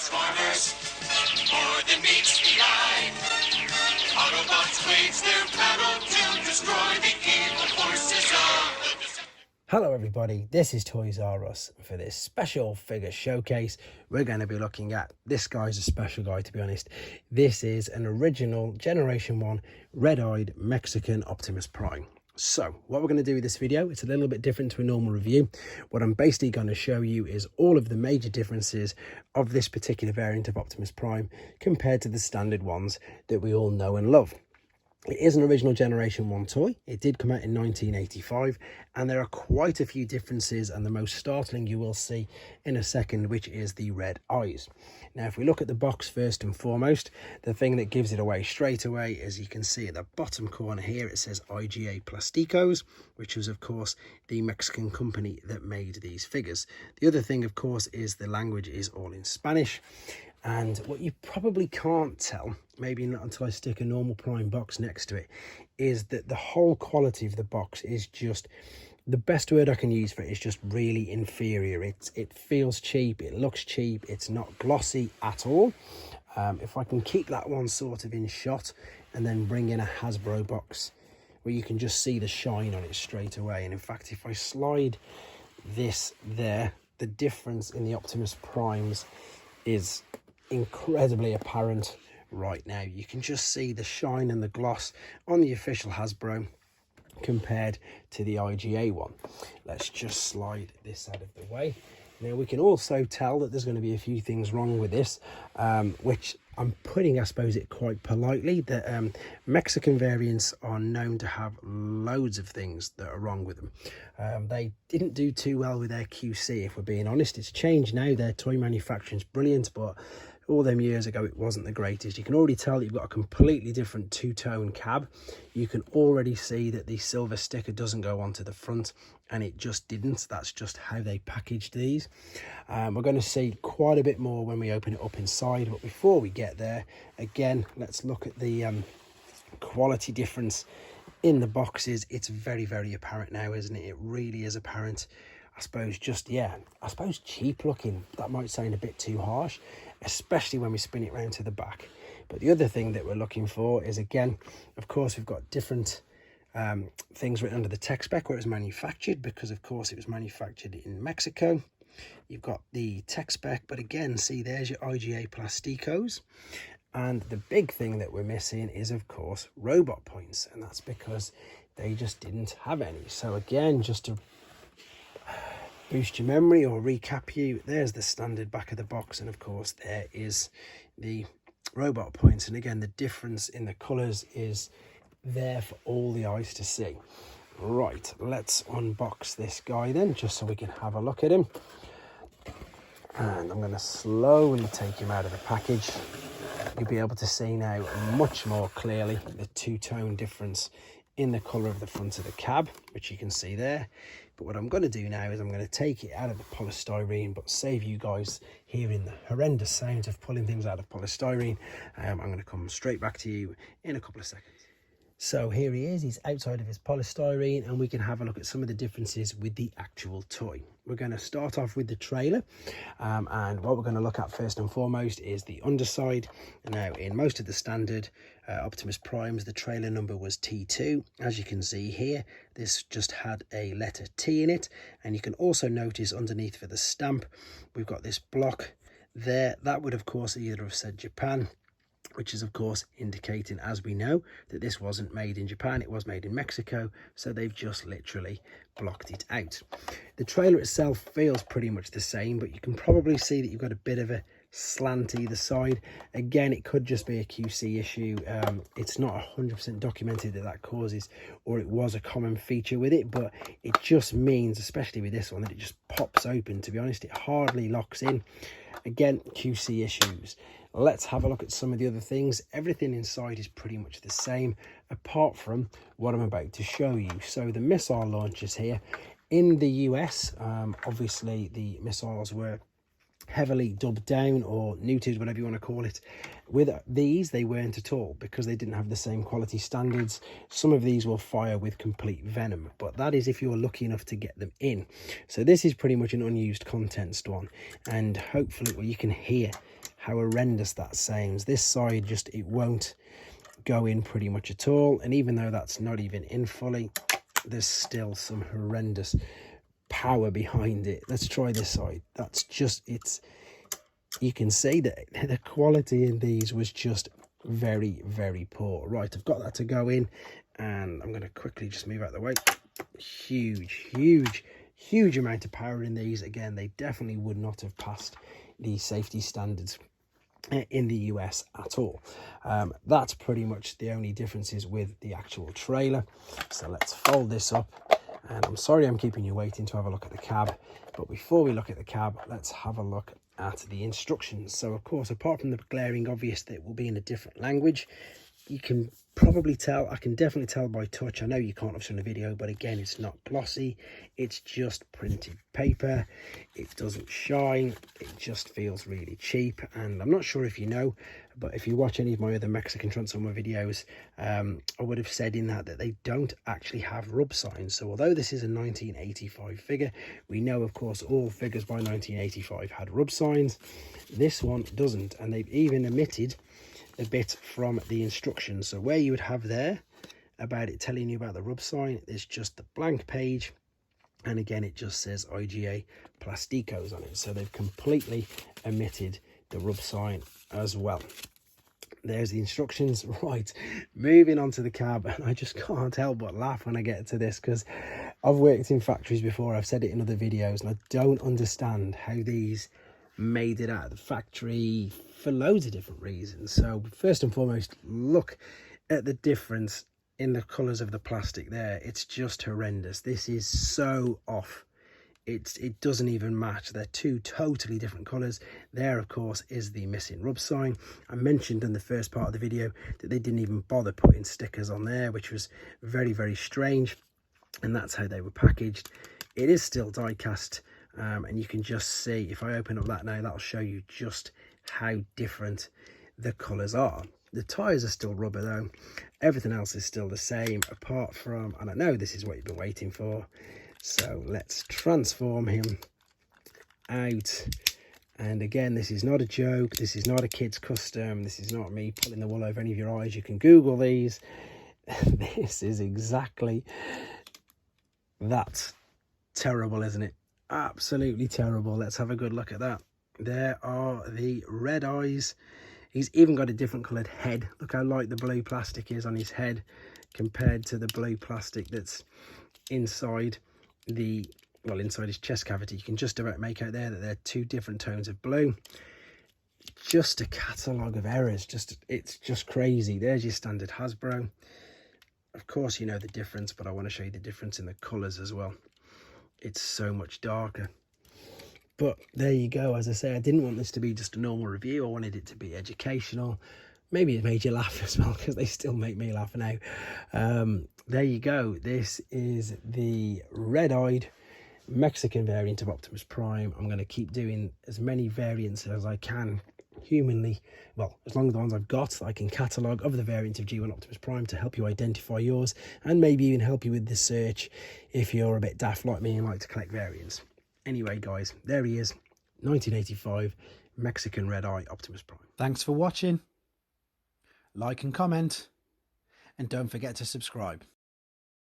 Transformers, more than meets the eye. Autobots wage their battle to destroy the evil forces of the Hello everybody, this is Toys R Us. For this special figure showcase, we're going to be looking at, this guy's a special guy to be honest. This is an original Generation 1 red-eyed Mexican Optimus Prime. So what we're going to do with this video, it's a little bit different to a normal review. What I'm basically going to show you is all of the major differences of this particular variant of Optimus Prime compared to the standard ones that we all know and love. It is an original Generation 1 toy. It did come out in 1985, and there are quite a few differences, and the most startling you will see in a second, which is the red eyes. Now, if we look at the box first and foremost, the thing that gives it away straight away, as you can see at the bottom corner here, it says IGA Plasticos, which was, of course, the Mexican company that made these figures. The other thing, of course, is the language is all in Spanish. And what you probably can't tell, maybe not until I stick a normal Prime box next to it, is that the whole quality of the box is just, the best word I can use for it is just really inferior. It feels cheap, it looks cheap, it's not glossy at all. If I can keep that one sort of in shot and then bring in a Hasbro box where you can just see the shine on it straight away. And in fact, if I slide this there, the difference in the Optimus Primes is incredibly apparent right now. You can just see the shine and the gloss on the official Hasbro compared to the IGA one. Let's just slide this out of the way. Now we can also tell that there's going to be a few things wrong with this, which I'm putting, I suppose, it quite politely, that Mexican variants are known to have loads of things that are wrong with them. They didn't do too well with their QC, if we're being honest. It's changed now. Their toy manufacturing's brilliant, but all them years ago it wasn't the greatest. You can already tell you've got a completely different two-tone cab. You can already see that the silver sticker doesn't go onto the front, and it just didn't. That's just how they packaged these. We're going to see quite a bit more when we open it up inside, but before we get there, again, let's look at the quality difference in the boxes. It's very, very apparent now, isn't it? It really is apparent. I suppose just, yeah, I suppose cheap looking. That might sound a bit too harsh, especially when we spin it round to the back. But the other thing that we're looking for is, again, of course, we've got different things written under the tech spec where it was manufactured, because of course it was manufactured in Mexico. You've got the tech spec, but again, see, there's your IGA Plasticos. And the big thing that we're missing is, of course, robot points, and that's because they just didn't have any. So again, just to boost your memory or recap you, there's the standard back of the box, and of course there is the robot points. And again, the difference in the colors is there for all the eyes to see. Right, let's unbox this guy then, just so we can have a look at him. And I'm going to slowly take him out of the package. You'll be able to see now much more clearly the two-tone difference in the color of the front of the cab, which you can see there. But what I'm going to do now is I'm going to take it out of the polystyrene, but save you guys hearing the horrendous sounds of pulling things out of polystyrene. I'm going to come straight back to you in a couple of seconds. So here he is, he's outside of his polystyrene, and we can have a look at some of the differences with the actual toy. We're going to start off with the trailer, and what we're going to look at first and foremost is the underside. Now, in most of the standard Optimus Primes, the trailer number was T2. As you can see here, this just had a letter T in it, and you can also notice underneath for the stamp, we've got this block there. That would, of course, either have said Japan, which is, of course, indicating, as we know, that this wasn't made in Japan, it was made in Mexico, so they've just literally blocked it out. The trailer itself feels pretty much the same, but you can probably see that you've got a bit of a slant either side. Again, it could just be a QC issue. It's not 100% documented that that causes, or it was a common feature with it, but it just means, especially with this one, that it just pops open. To be honest, it hardly locks in. Again, QC issues. Let's have a look at some of the other things. Everything inside is pretty much the same, apart from what I'm about to show you. So the missile launchers here in the US, obviously the missiles were heavily dubbed down or neutered, whatever you want to call it. With these, they weren't at all, because they didn't have the same quality standards. Some of these will fire with complete venom, but that is if you're lucky enough to get them in. So this is pretty much an unused contents one, and hopefully, well, you can hear how horrendous that sounds. This side just, it won't go in pretty much at all, and even though that's not even in fully, there's still some horrendous power behind it. Let's try this side. That's just, it's, you can see that the quality in these was just very, very poor. Right, I've got that to go in, and I'm going to quickly just move out of the way. Huge amount of power in these. Again, they definitely would not have passed the safety standards in the US at all. That's pretty much the only differences with the actual trailer. So let's fold this up, and I'm sorry I'm keeping you waiting to have a look at the cab, but before we look at the cab, let's have a look at the instructions. So of course, apart from the glaring obvious that it will be in a different language, you can probably tell, I can definitely tell by touch. I know you can't obviously on the video, but again, it's not glossy, it's just printed paper. It doesn't shine, it just feels really cheap. And I'm not sure if you know, but if you watch any of my other Mexican Transformer videos, I would have said in that they don't actually have rub signs. So although this is a 1985 figure, we know of course all figures by 1985 had rub signs. This one doesn't, and they've even omitted a bit from the instructions. So where you would have there about it telling you about the rub sign, there's just the blank page, and again it just says IGA Plasticos on it. So they've completely omitted the rub sign as well. There's the instructions. Right, moving on to the cab, and I just can't help but laugh when I get to this, because I've worked in factories before, I've said it in other videos, and I don't understand how these made it out of the factory for loads of different reasons. So first and foremost, look at the difference in the colors of the plastic there. It's just horrendous. This is so off. It doesn't even match. They're two totally different colors. There of course is the missing rub sign. I mentioned in the first part of the video that they didn't even bother putting stickers on there, which was very, very strange, and that's how they were packaged. It is still die cast, and you can just see, if I open up that now, that'll show you just how different the colors are. The tires are still rubber though. Everything else is still the same, apart from, and I know this is what you've been waiting for, so let's transform him out. And again, this is not a joke, this is not a kid's custom, this is not me pulling the wool over any of your eyes. You can Google these. This is exactly that. Terrible, isn't it? Absolutely terrible. Let's have a good look at that. There are the red eyes. He's even got a different coloured head. Look how light the blue plastic is on his head compared to the blue plastic that's inside the, well, inside his chest cavity. You can just about make out there that they're two different tones of blue. Just a catalogue of errors. It's just crazy. There's your standard Hasbro. Of course you know the difference, but I want to show you the difference in the colours as well. It's so much darker. But there you go. As I say, I didn't want this to be just a normal review. I wanted it to be educational. Maybe it made you laugh as well, because they still make me laugh now. There you go. This is the red-eyed Mexican variant of Optimus Prime. I'm going to keep doing as many variants as I can humanly, well, as long as the ones I've got that I can catalogue of the variant of G1 Optimus Prime to help you identify yours, and maybe even help you with the search if you're a bit daft like me and like to collect variants. Anyway guys, there he is, 1985 Mexican Red Eye Optimus Prime. Thanks for watching. Like and comment, and don't forget to subscribe.